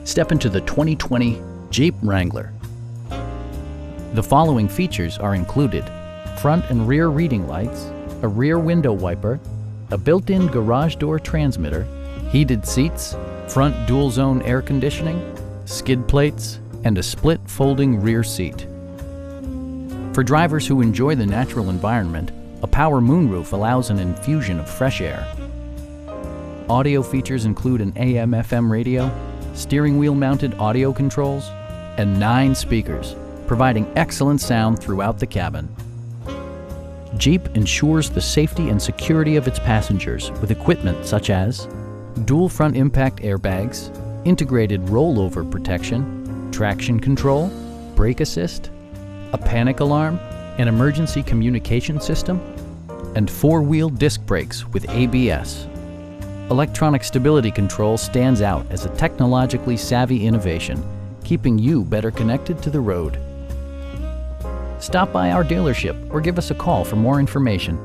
Step into the 2020 Jeep Wrangler. The following features are included: front and rear reading lights, a rear window wiper, a built-in garage door transmitter, heated seats, front dual-zone air conditioning, skid plates, and a split folding rear seat. For drivers who enjoy the natural environment, a power moonroof allows an infusion of fresh air. Audio features include an AM/FM radio, steering wheel mounted audio controls, and 9 speakers, providing excellent sound throughout the cabin. Jeep ensures the safety and security of its passengers with equipment such as dual front impact airbags, integrated rollover protection, traction control, brake assist, a panic alarm, an emergency communication system, and 4-wheel disc brakes with ABS. Electronic stability control stands out as a technologically savvy innovation, keeping you better connected to the road. Stop by our dealership or give us a call for more information.